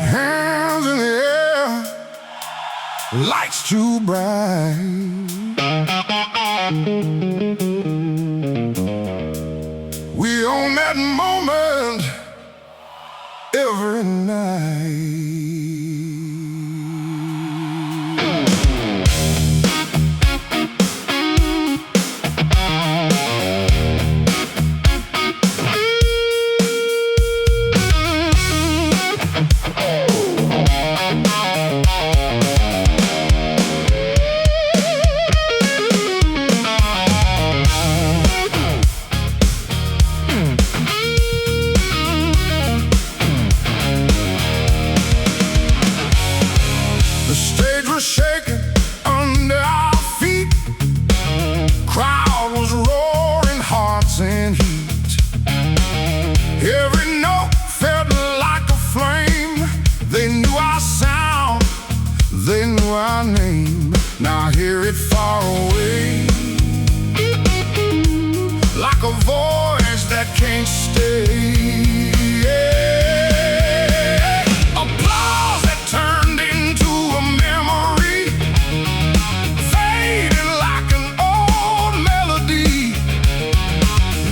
Hands in the air, lights too bright. We own that moment every night. The stage was shaking under our feet. Crowd was roaring, hearts in heat. Every note felt like a flame. They knew our sound, they knew our name. Now I hear it far away, like a voice that can't stay. Applause that turned into a memory, fading like an old melody.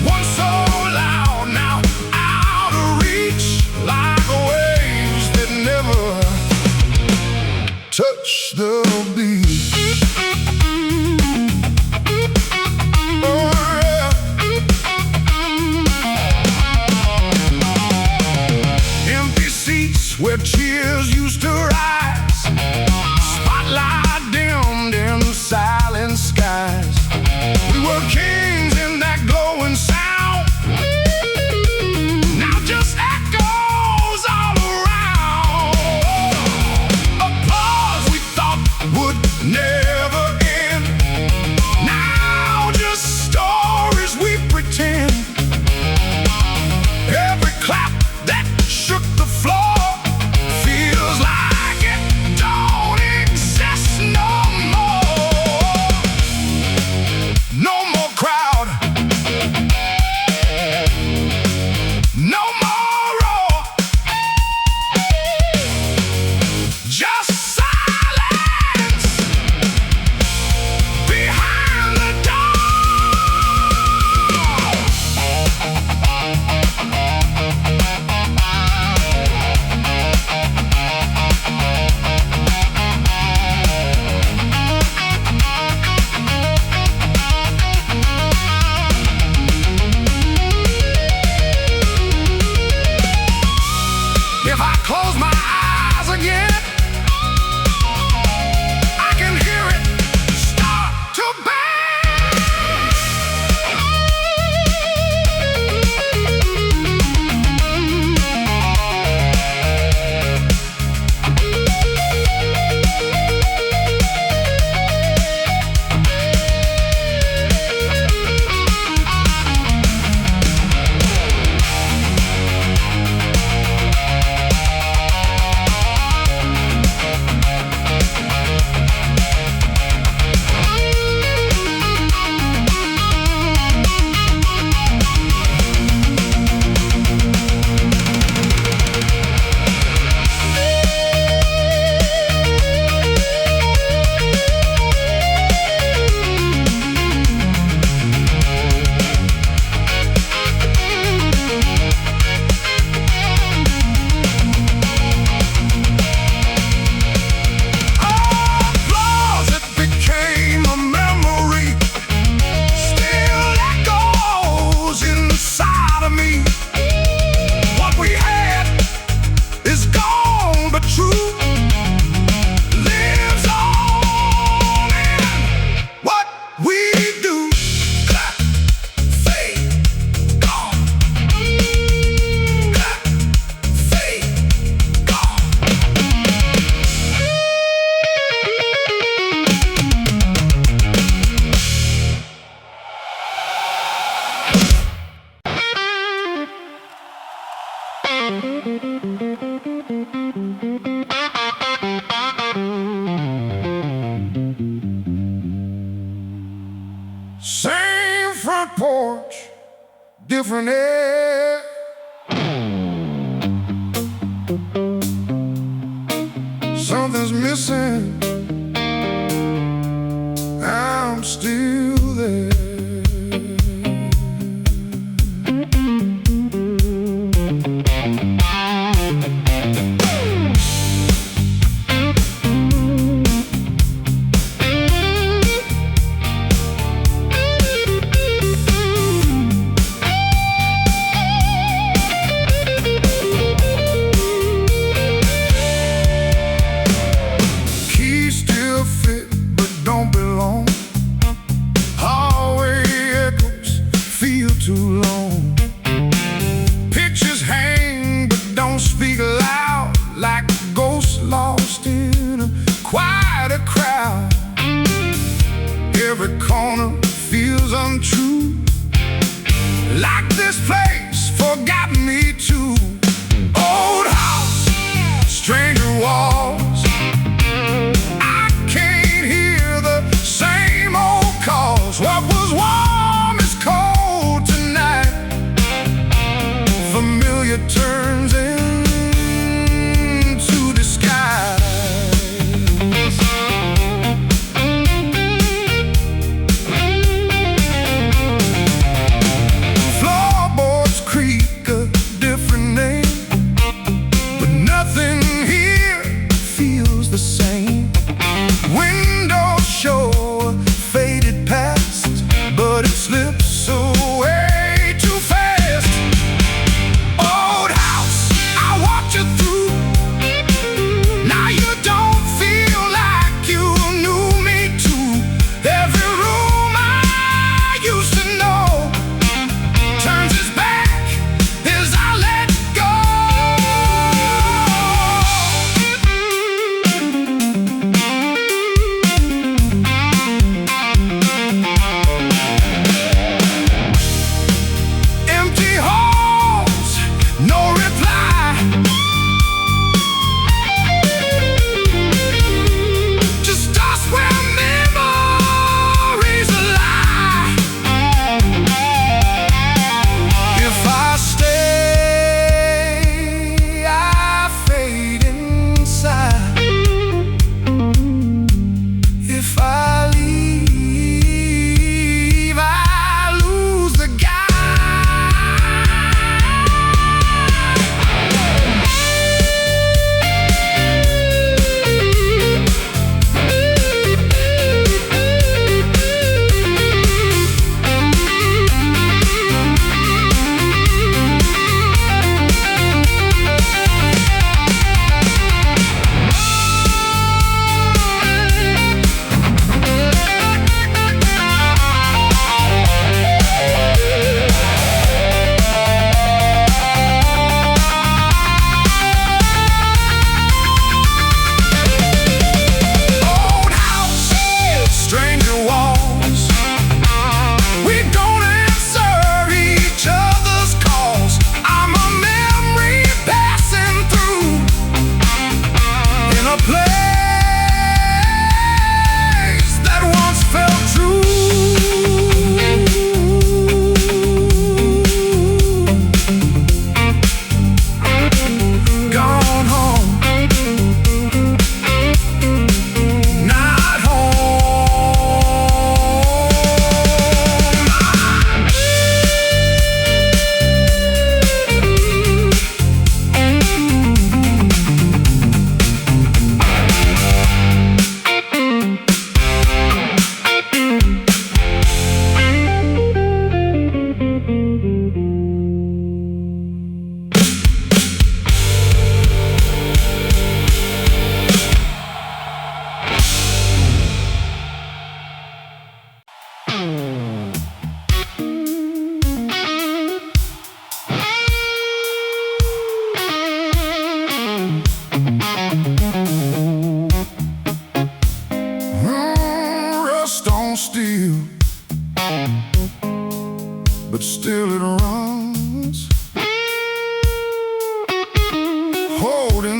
Once so loud, now out of reach, like waves that never touch the beat. Where tears used to rise, spotlight dimmed in silent skies. We were kings in that glowing sound, now just echoes all around. Applause we thought would never end, now just stories we pretend. Every clap that shook the floor, feel Same front porch, different air. Something's missing. I'm still there. Keys still fit but don't belong. Hallway echoes feel too long. Pictures hang but don't speak loud, like ghosts lost in a quieter crowd. Every corner feels untrue, like this place forgot me too. Old house, stranger walls, I can't hear the same old calls. What was warm is cold tonight. Familiar turns into disguise. Floorboards creak a different name, but nothing here feels the same. Windows show a faded past, but it slips away too fast. Old house,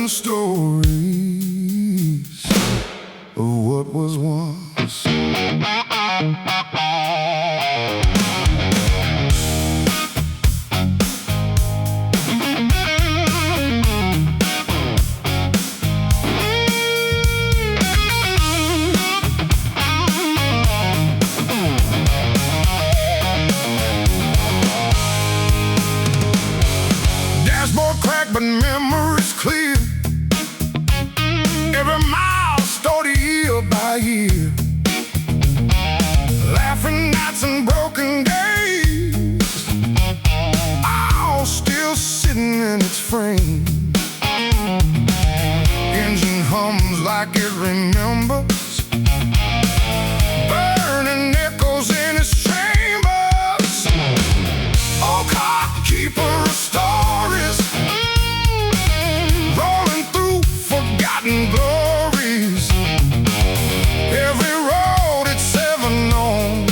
telling stories of what was once. Dashboard cracked, but memories clear. Every milestone year by year. Laughing nights and broken days, all still sitting in its frame. Engine hums like it remembers, burning echoes in its chambers. Oh, car keeper of stories, rolling through forgotten glories. Every road it's ever known,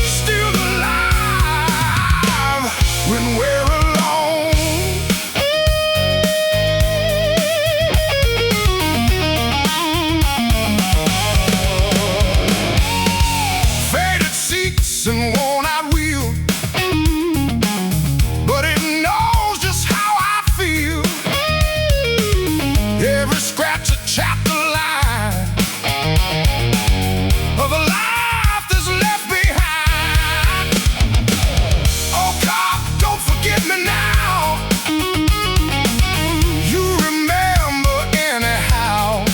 still alive when we're alone. Faded seats and worn out wheels, but it knows just how I feel. Every scratch a chapter line of a life that's left behind. Oh God, don't forget me now. You remember anyhow.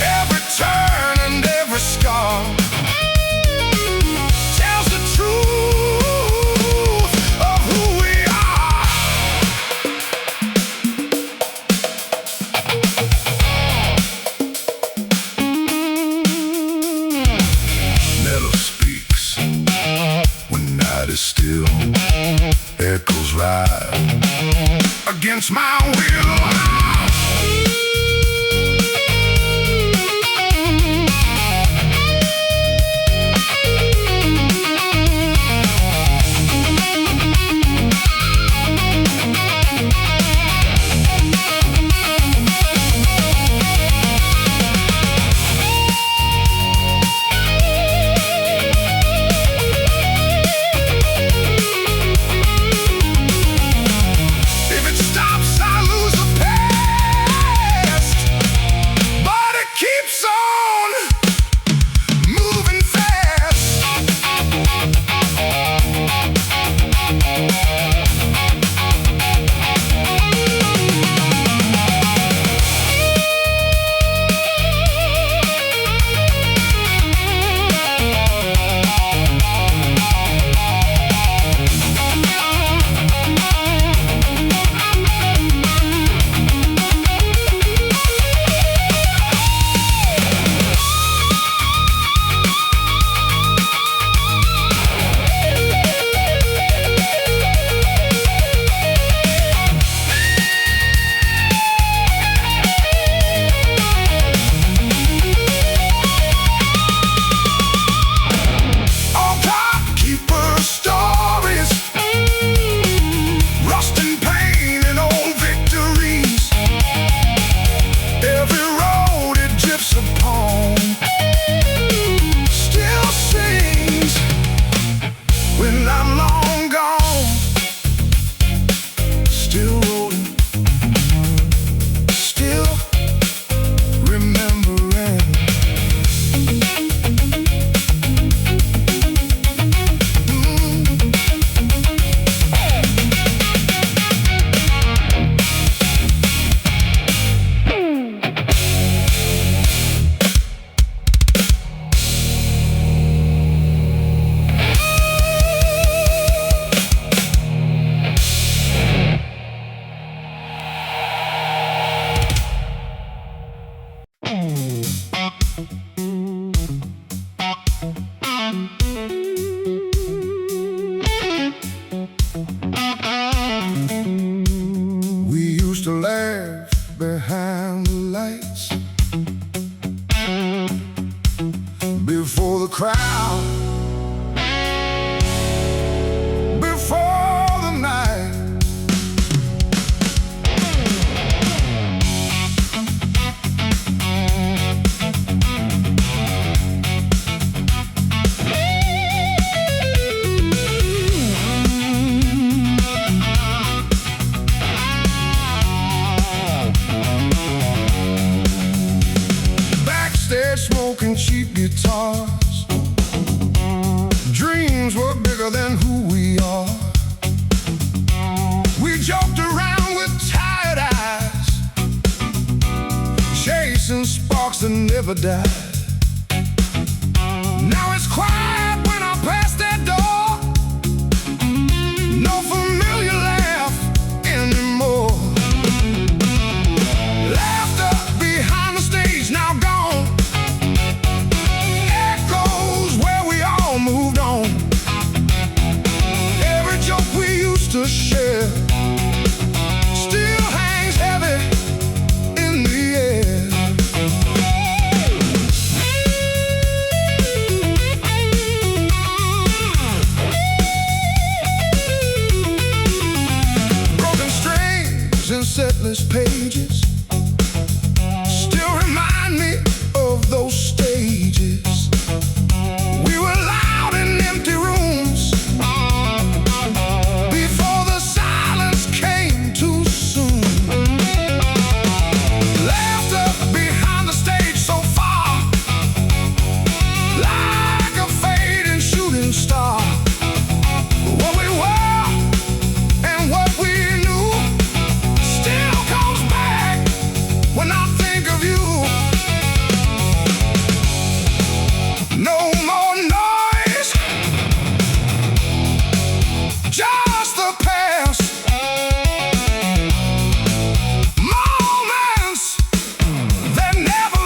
Every turn and every scar tells the truth of who we are. Metal speaks when night is still. Echoes ride against my will. If it stops, I lose the past, but it keeps on moving fast. Oh God, keeper of stories, rust and pain and old victories. Every road it drifts upon still sings when I'm long gone. Still rolling, still remembering. We used to laugh behind the lights, before the crowd, before the night. never died. Now it's quiet when I pass that door. No familiar laugh anymore. Laughter behind the stage now gone. Echoes where we all moved on. Every joke we used to share still hangs heavy in the air. Broken strings and setless pages still remind me of those stages. We were loud in empty rooms before the silence came too soon. Laughter behind the stage so far, like a fading shooting star. What we were and what we knew still comes back when I think of you. No more noise, just the past. Moments that never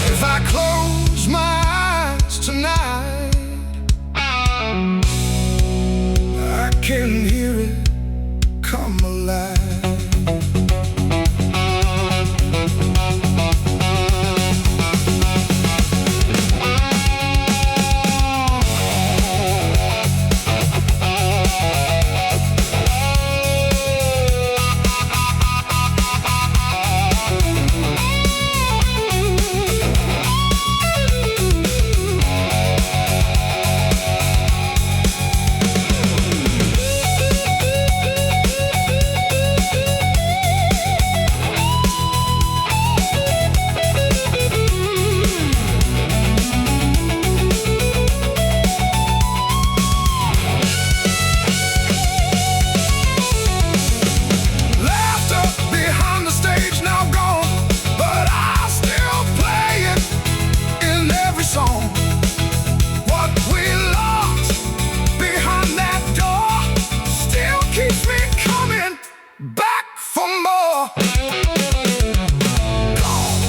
If I close my eyes tonight, I can hear it come alive. Laughter behind the stage now gone, but I still play it in every song. What we lost behind that door still keeps me coming back for more. Gone,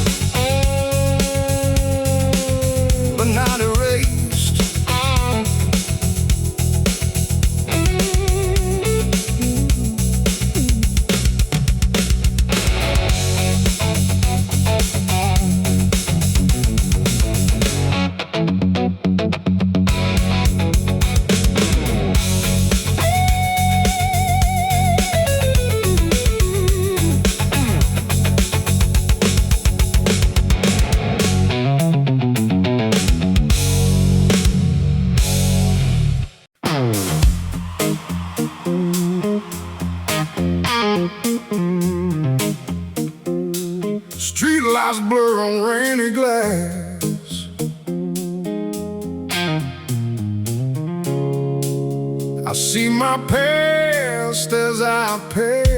but not erased. Street lights blur on rainy glass. I see my past as I pass.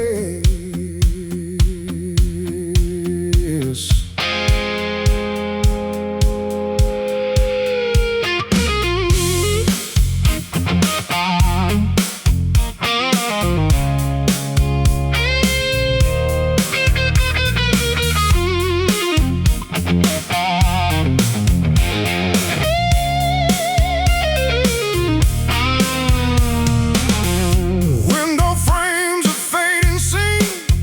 Window frames, a fading scene,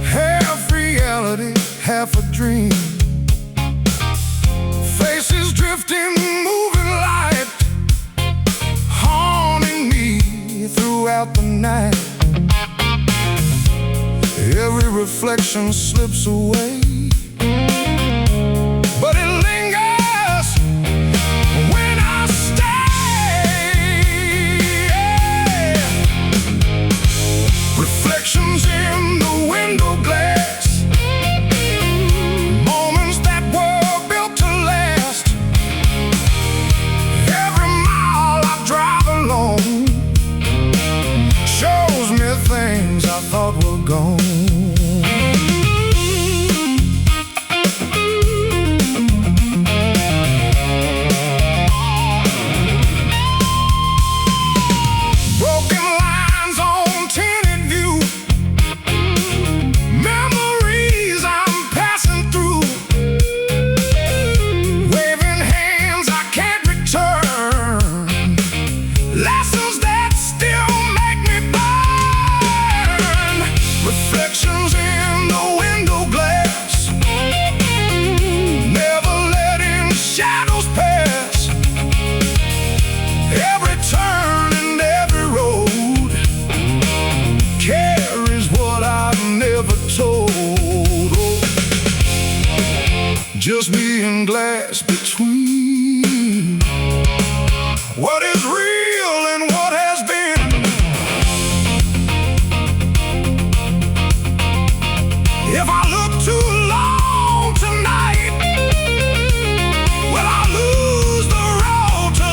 half reality, half a dream. Faces drifting, moving light, haunting me throughout the night. Every reflection slips away, but it lingers when I stay. between what is real and what has been. If I look too long tonight, will I lose the road to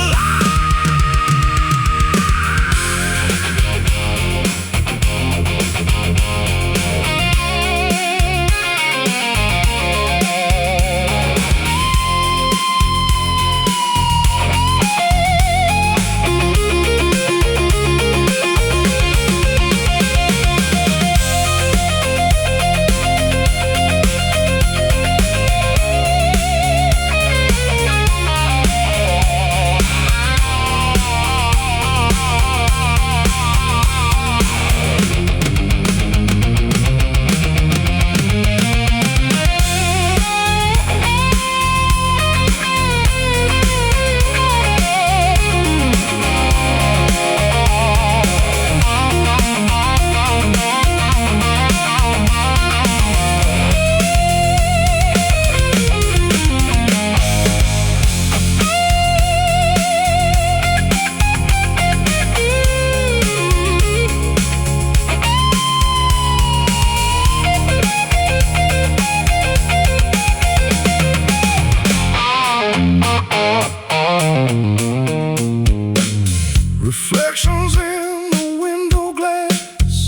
reflections in the window glass,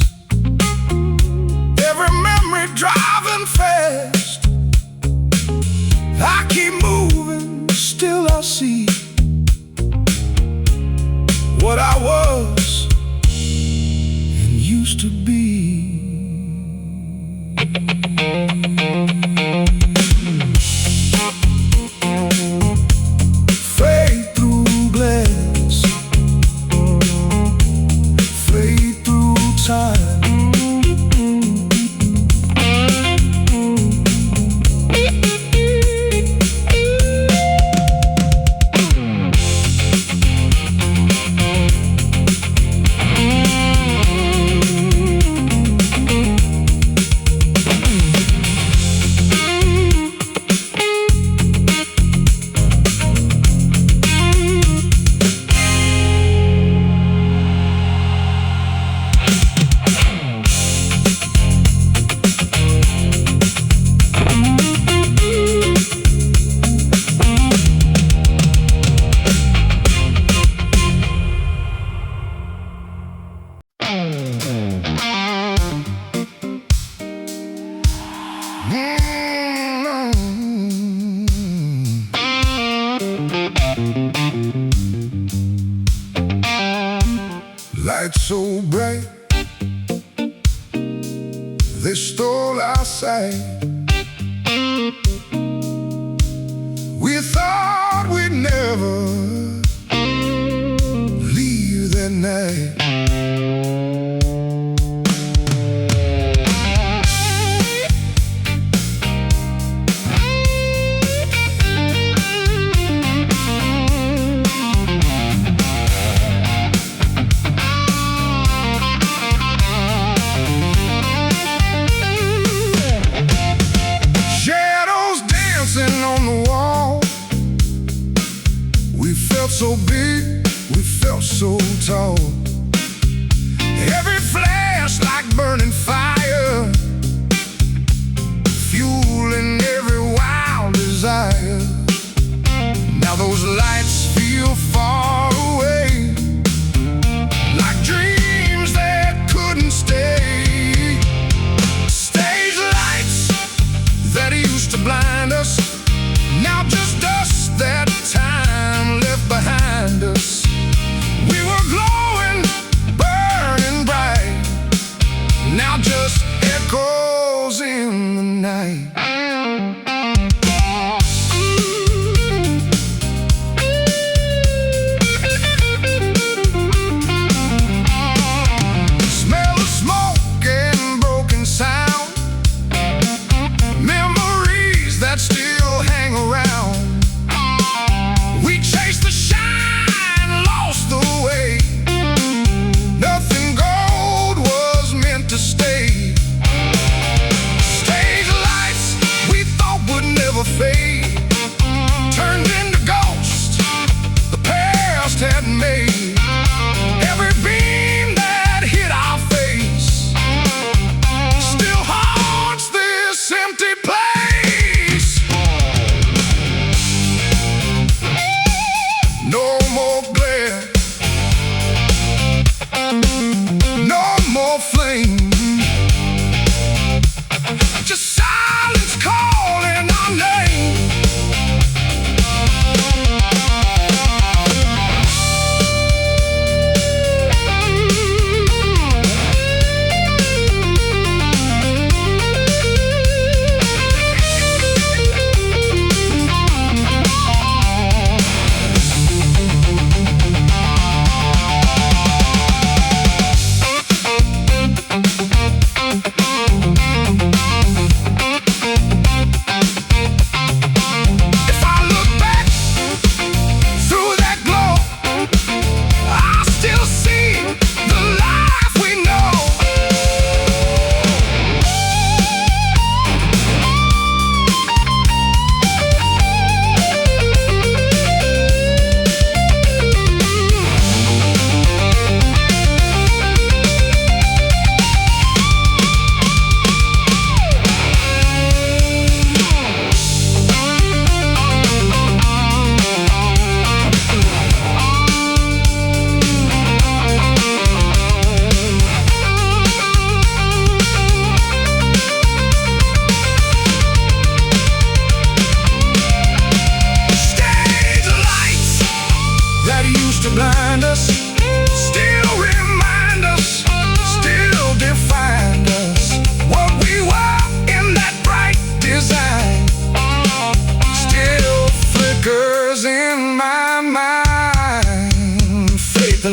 every memory driving fast. I keep moving, still I see what I was and used to be. Fade through glass, fade through time. Lights so bright, they stole our sight. We thought we'd never leave that night. On the wall, we felt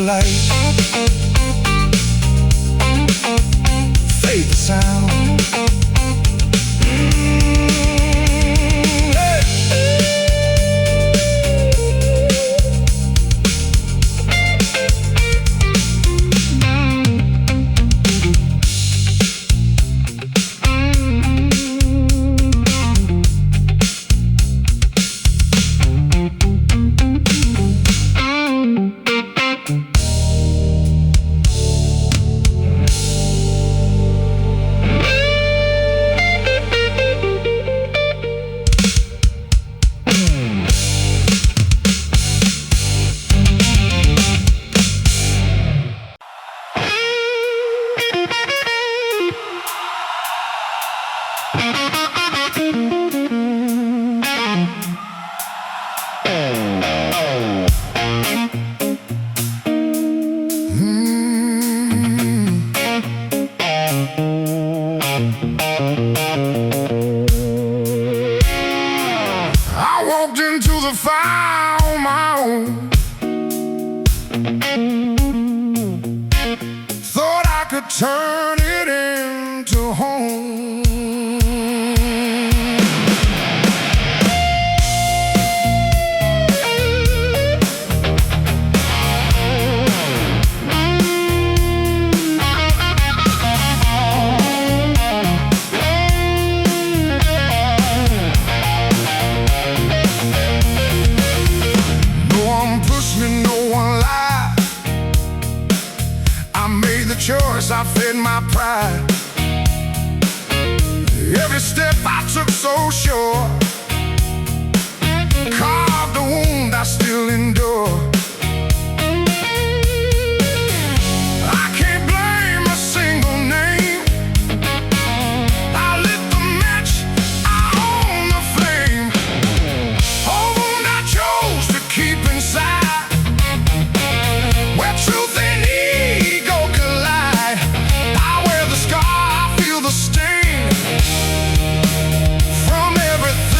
light, fade the sound. I walked into the fire on my own. Thought I could turn it into home. Choice, I fed my pride. Every step I took so sure, carved a wound I still endure. I can't blame a single name. I lit the match, I own the flame. A wound I chose to keep inside, where truth and ego collide. The stain from everything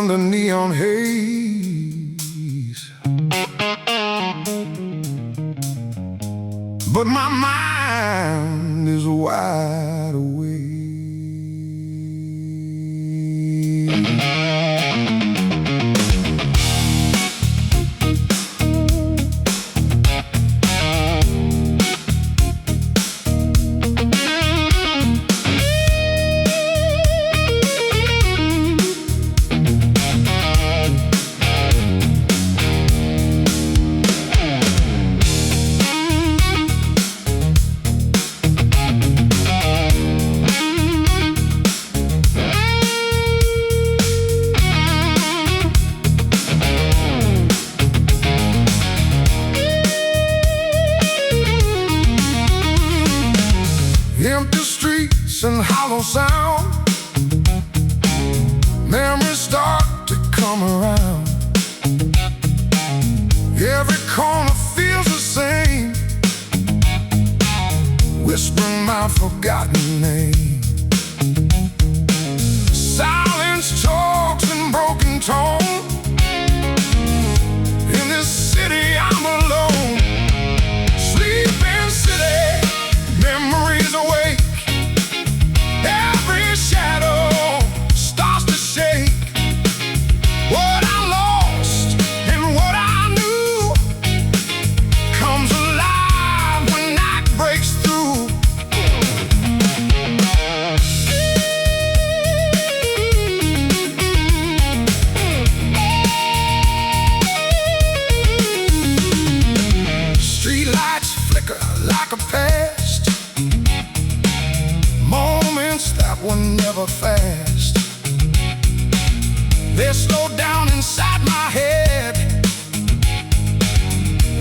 the neon haze. But my mind is wide awake. Empty streets and hollow sound, memories start to come around. Every corner feels the same, whispering my forgotten name. Silence talks in broken tone. In this city I'm alone. Sleeping city, memories awake. Every shadow starts to shake. What I lost and what I knew comes alive when night breaks through. Streetlights flicker like a past, moments that were never fast. They slow down inside my head,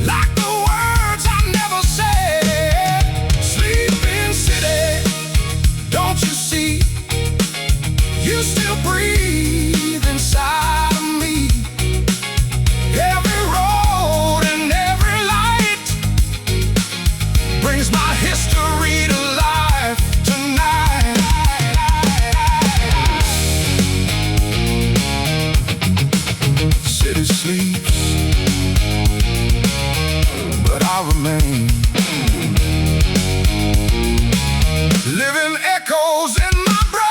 like the words I never said. Sleeping city, don't you see? You still breathe inside of me. Every road and every light brings my history to life tonight. City sleeps, but I remain. Living echoes in my brain.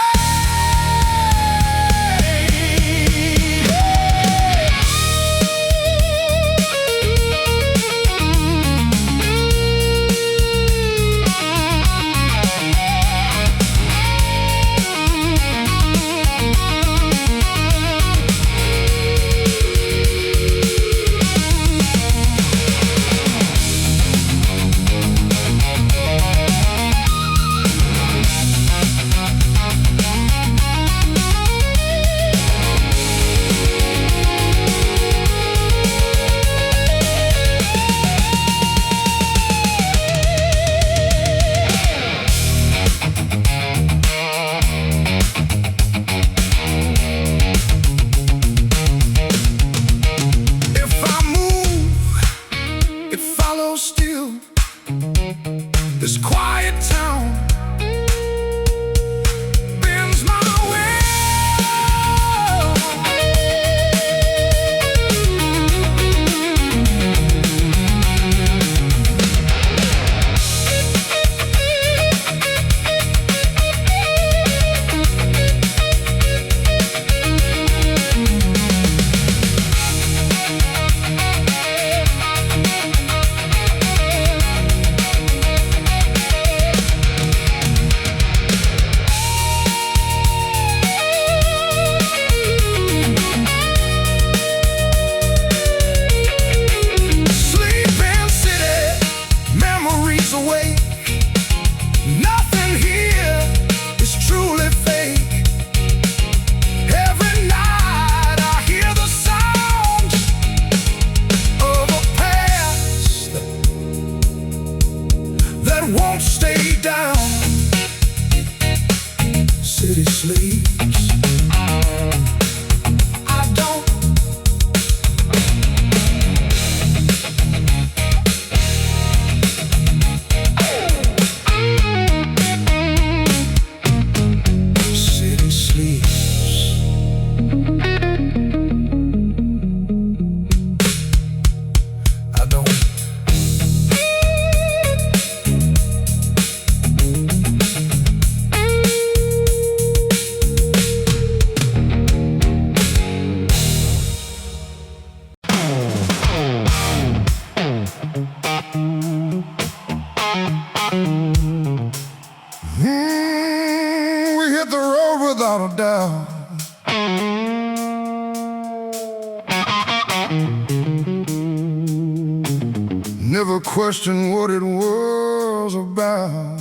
Never questioned what it was about.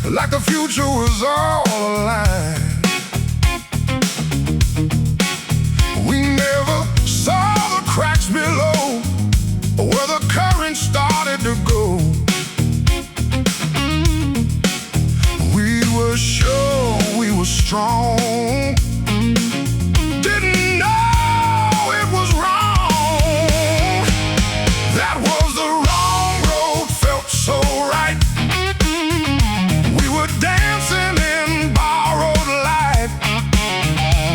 Like the future was all aligned. We never saw the cracks below, where the current started to go. We were sure we were strong, didn't know it was wrong. That was the wrong road, felt so right. Dancing in borrowed light.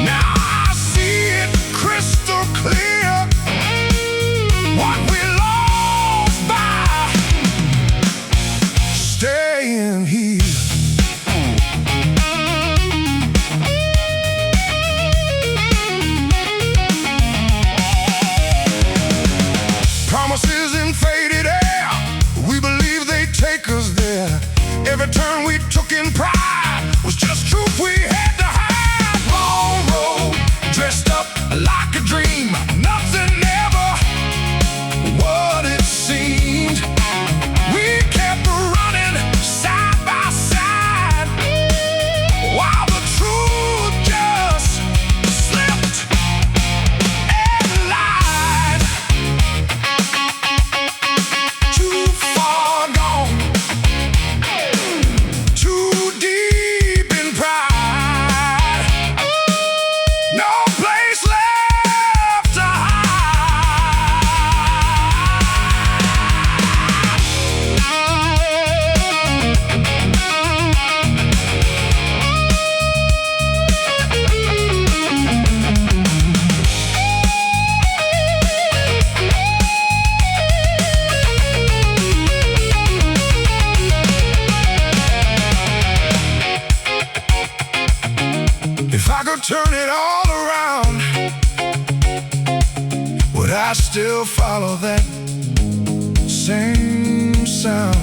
Now I see it crystal clear, what we lost by staying here. Promises in faded air, we believe they take us there. Every turn we took in pride was just truth we had to hide. Long road, dressed up like a dream. Nothing ever what it seemed. We kept running side by side, while the truth just slipped and lied. Too far gone, too deep in pride, no place left to hide. If I could turn it all around, would I still follow that same sound?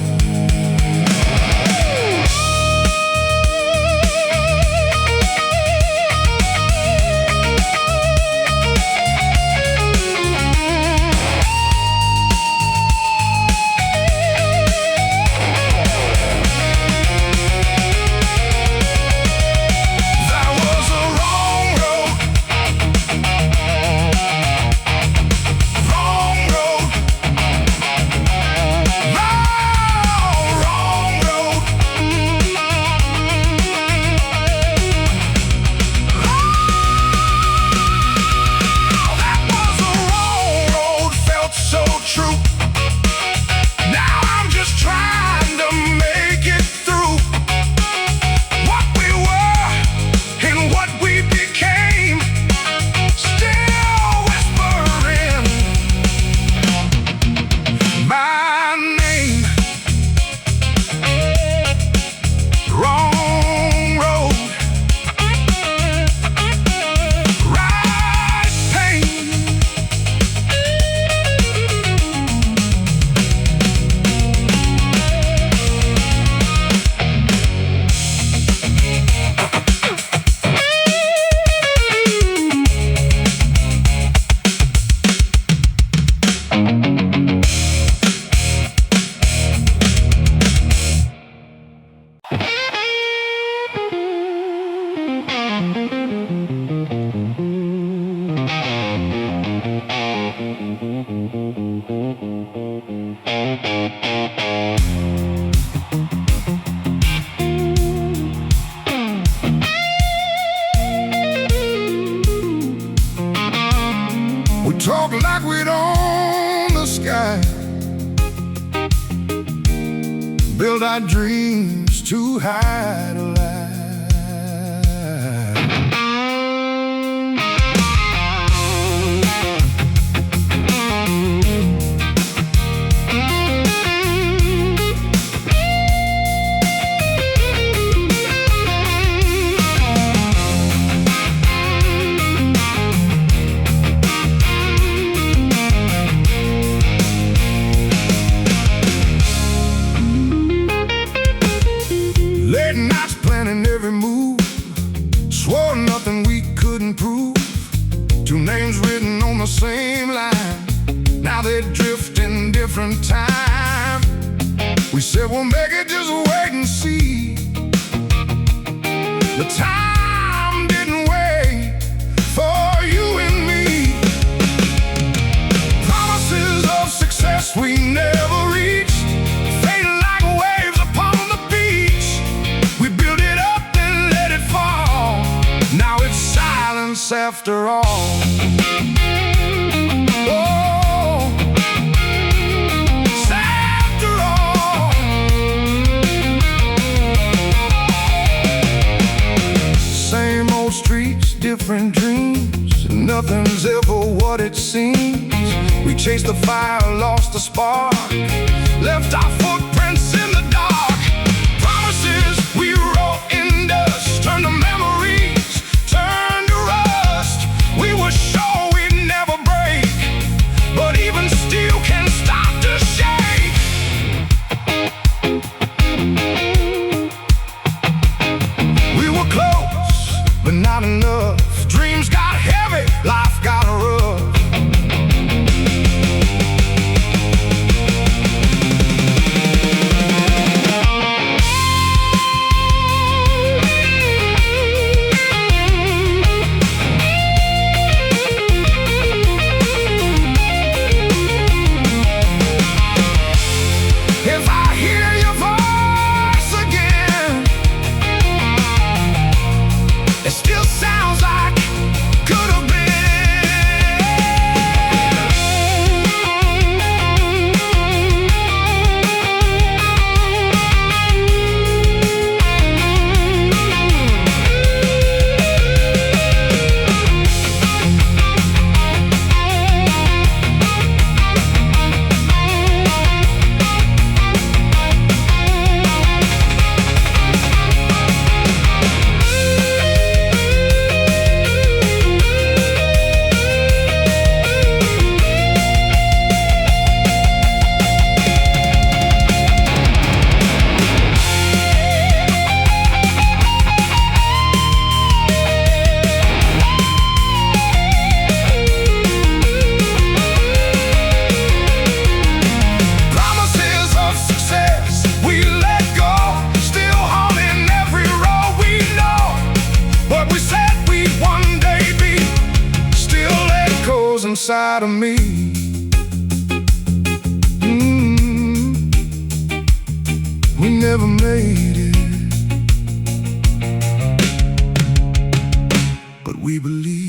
Talk like we'd own the sky, build our dreams too high to lie. swore nothing we couldn't prove. Two names written on the same line. Now they drift in different time. We said we'll make it, just wait and see. The time didn't wait for you and me. Promises of success we never reached, fading like waves upon the beach. We built it up and let it fall. Now it's silence after all. Different dreams, nothing's ever what it seems. We chased the fire, lost the spark, left our footprints in the dark. Promises we wrote in dust, turned to memories, turned to rust. We were sure we'd never break, but even steel can start to shake. We were close, but not enough. Dreams got heavy, life got rough. If I hear your voice again, it still sounds like could have been. Inside of me, we never made it, but we believe.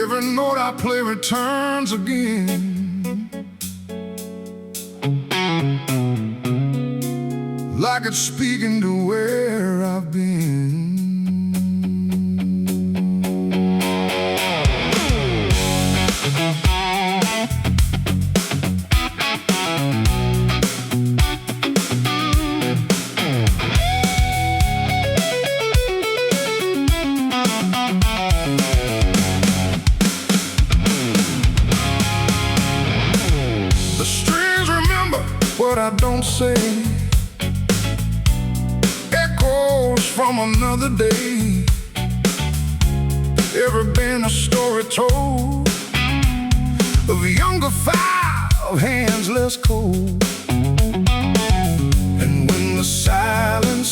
Every note I play returns again, like it's speaking to where I've been. What I don't say echoes from another day. Ever been a story told of a younger fire, of hands less cold? And when the silence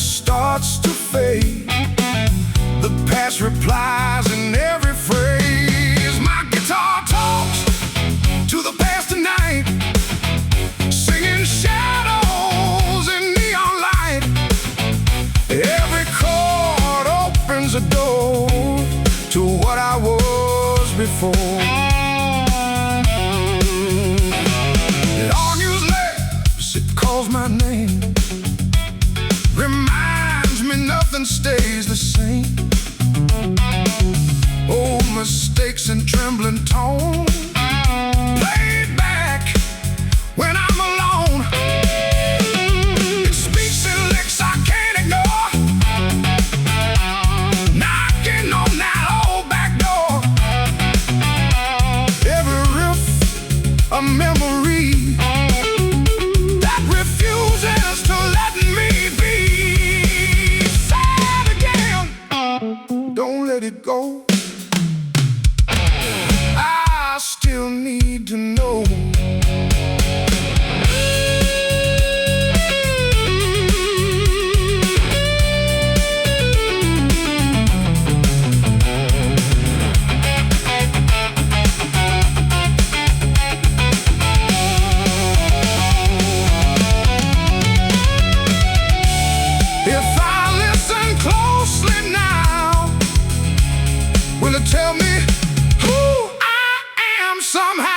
before. It argues lips, it calls my name, reminds me nothing stays the same. Old mistakes and trembling tone, played back when I'm alone. It speaks in licks I can't ignore, knocking on that old back door. Every riff a memory that refuses to let me be. Sad again, don't let it go. I still need to know. If I listen closely now, will it tell me who I am somehow?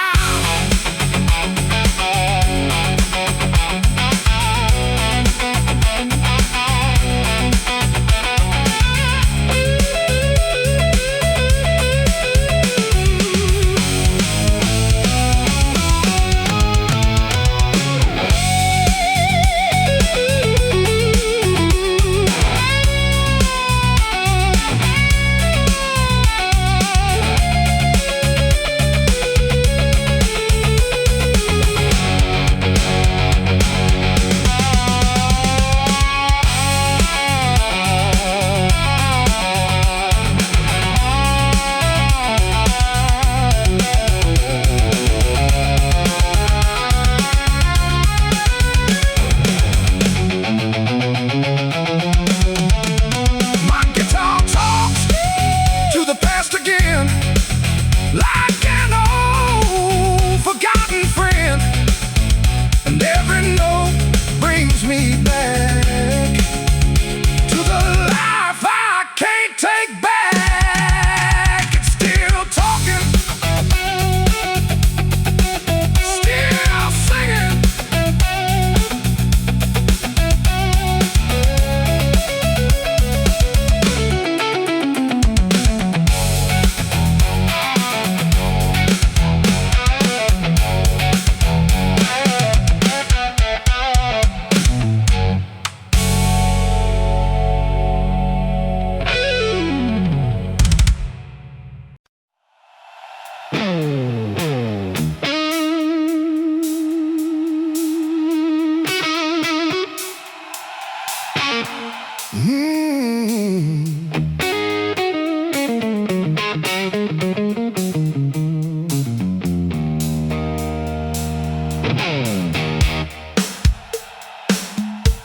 Like an old forgotten friend, and every note brings me back to the life I can't take back. It's still talking, still singing.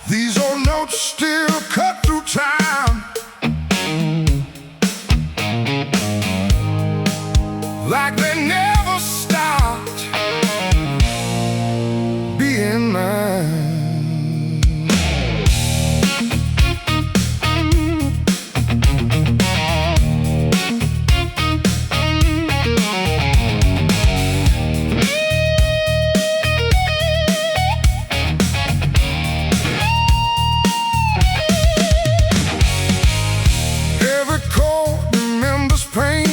These old notes still cut through time, like they never stopped being mine. Every chord remembers pain,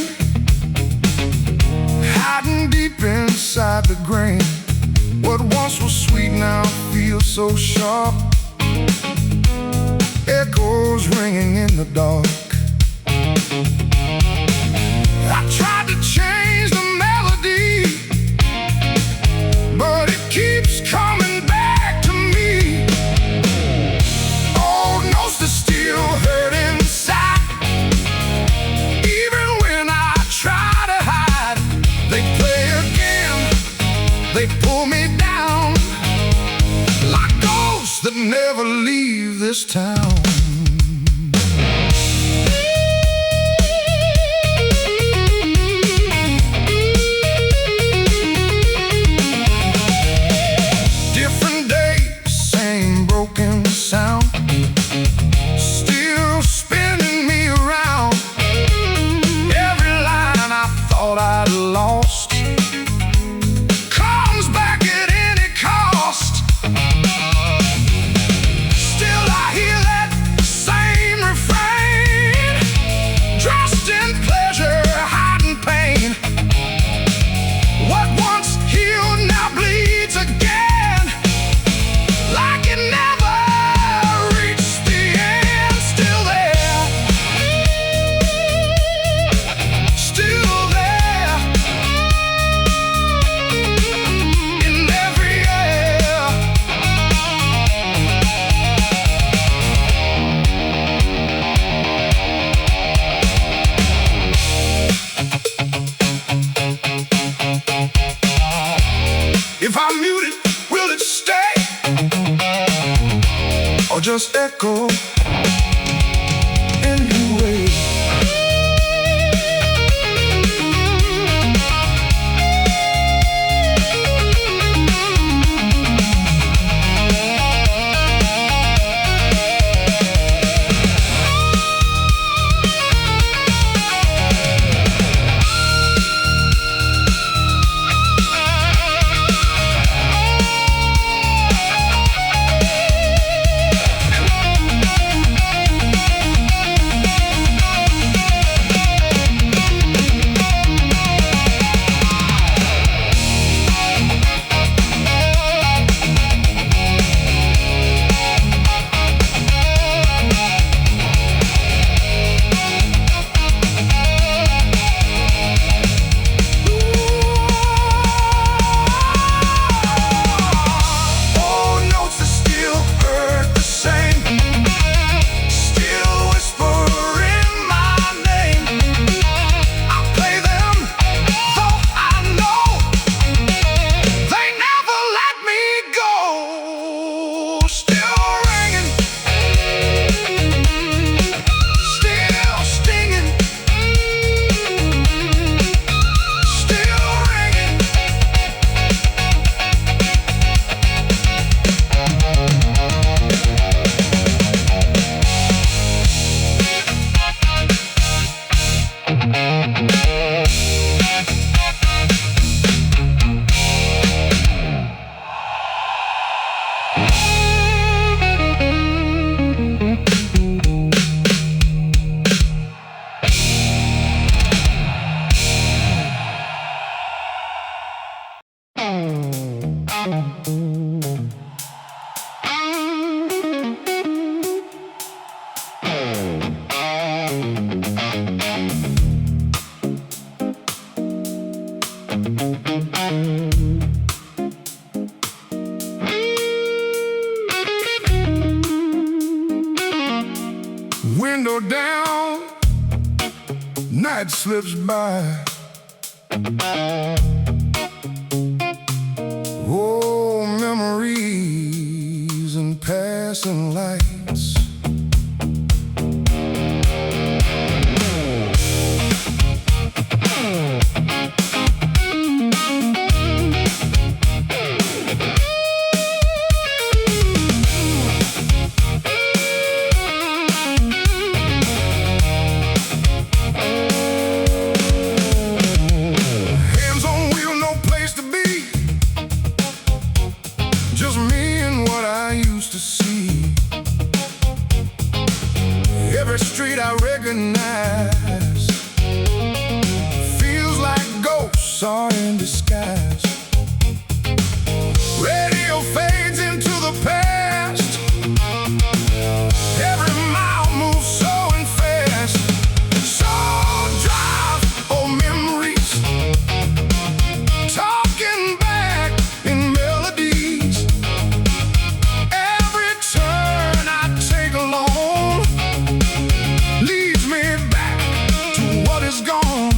hiding deep inside the grain. What once was sweet now feels so sharp, echoes ringing in the dark. I tried to change the melody, but it keeps coming back to me. Old notes that still hurt inside, even when I try to hide. They play again, they pull me down like ghosts that never leave this town. Different days, same broken sound, still spinning me around. Every line I thought I just echo anyway. Window down, night slips by. Oh, memories and passing lights. Every street I recognize feels like ghosts are in disguise. Radio fades into the past. Every mile moves slow and fast. So drive, oh memories, talking back in melodies. Every turn I take alone leads me back to what is gone.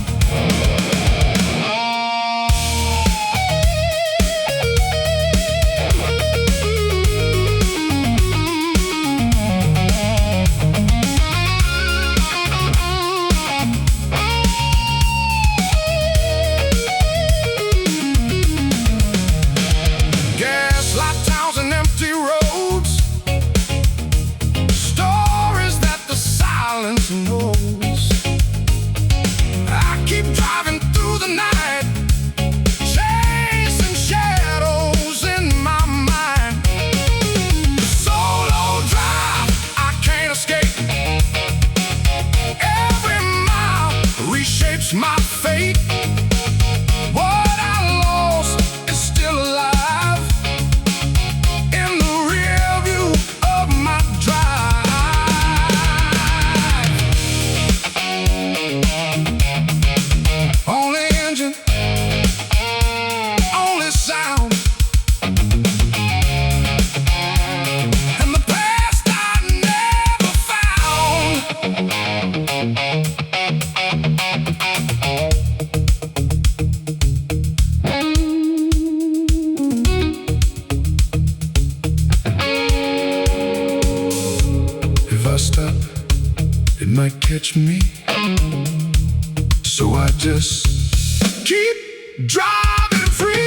it might catch me. So I just keep driving free.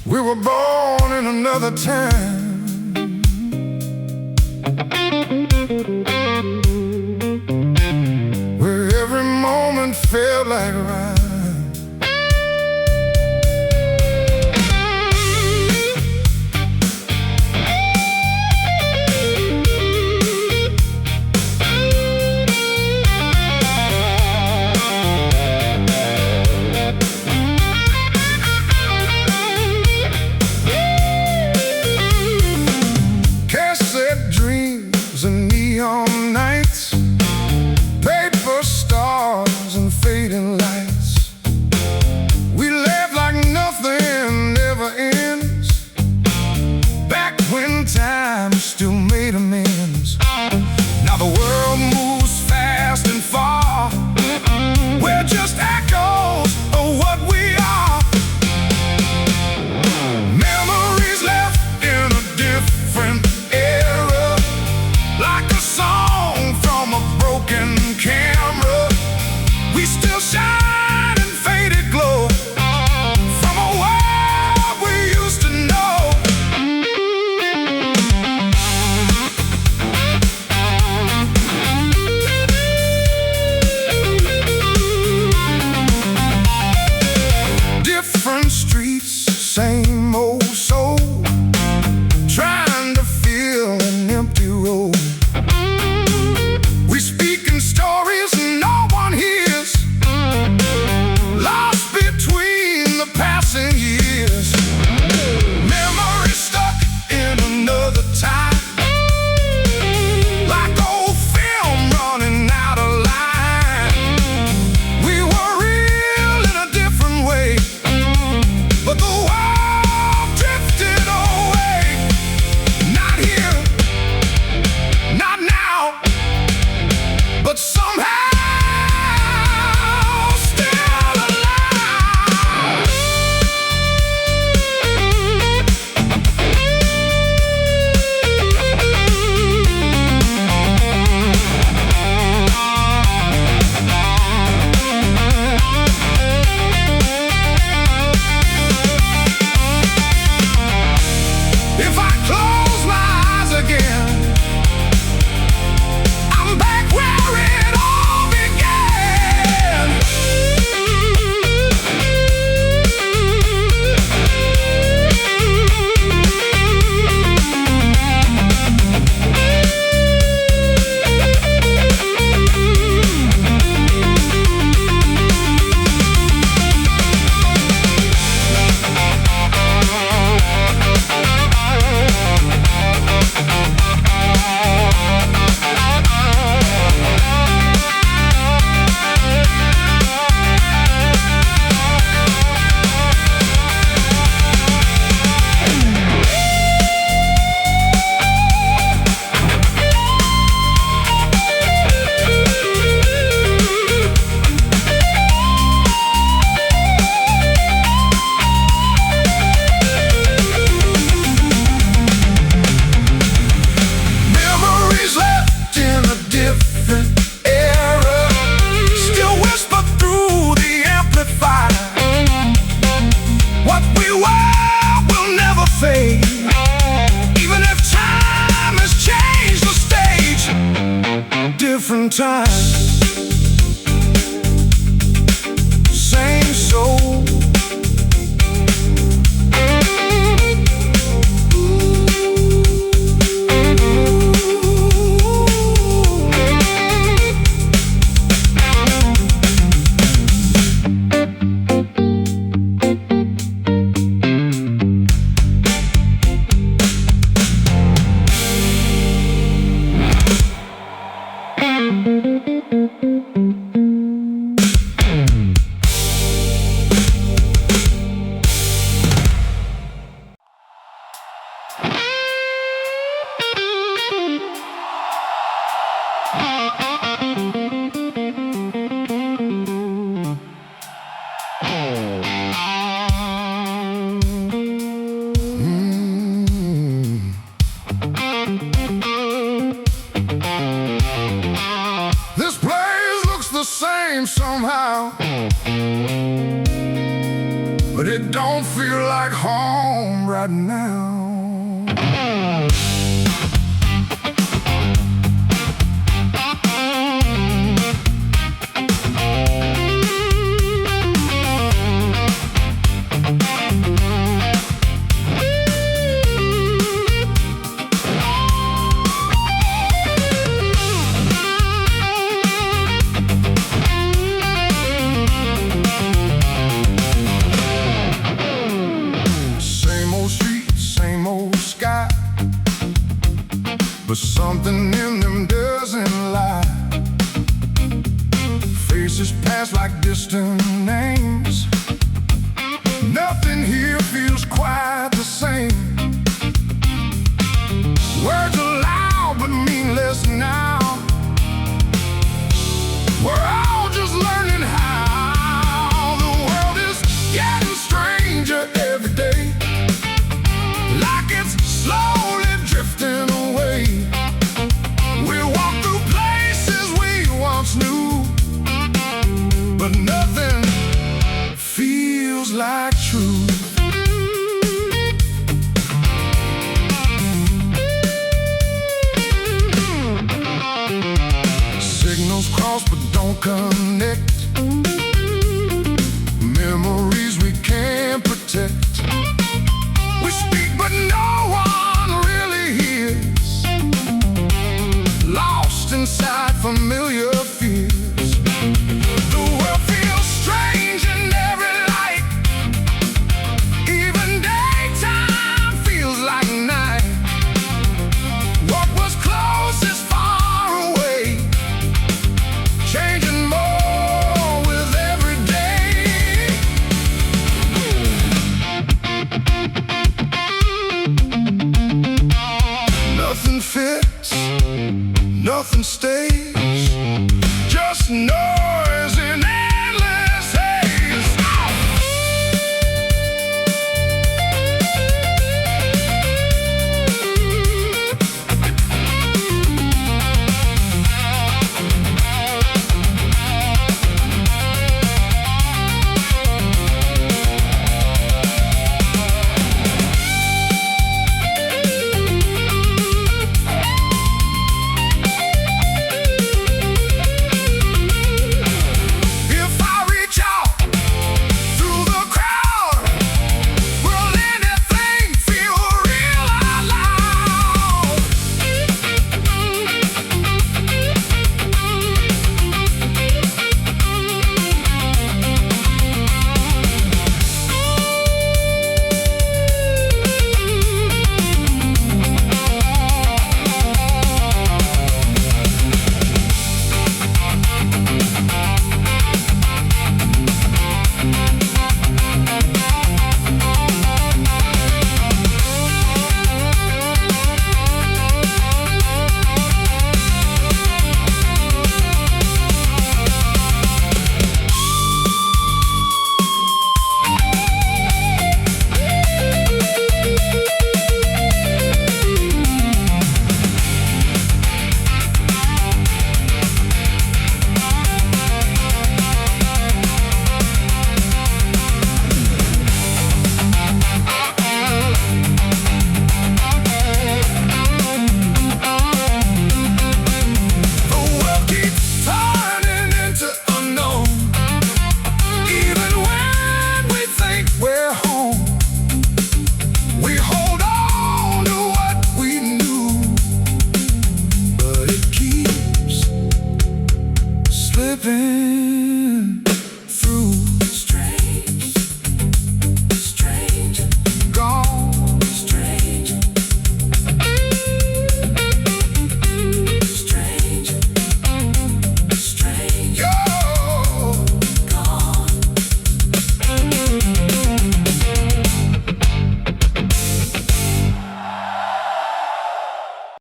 We were born in another time, where every moment felt like a rhyme. And neon nights, paper stars and fading lights. We laughed like nothing ever ends, back when time still made amends. Now the world moves fast and far, we're just echoes of what we are. Memories left in a different era, like a song from a broken camera. We still shine in faded glow from a world we used to know. Different streets, same old soul, trying to fill an empty road. We speak in stories no one hears, lost between the passing years. Memories stuck in another time, like old film running out of line. We were real in a different way, but the world time, same soul. This place looks the same somehow, but it don't feel like home right now. But something in them doesn't lie. Faces pass like distant names. Nothing here feels quite the same. Words are loud but mean less now. We're all just learning how the world is getting stranger every day, like it's slowly drifting away. We walk through places we once knew, but nothing feels like truth. Signals cross but don't connect. Memories we can't protect. We speak but no one really hears. Lost inside familiar fears. The world feels strange in every light. Even daytime feels like night. What was close is far away, changing more slipping.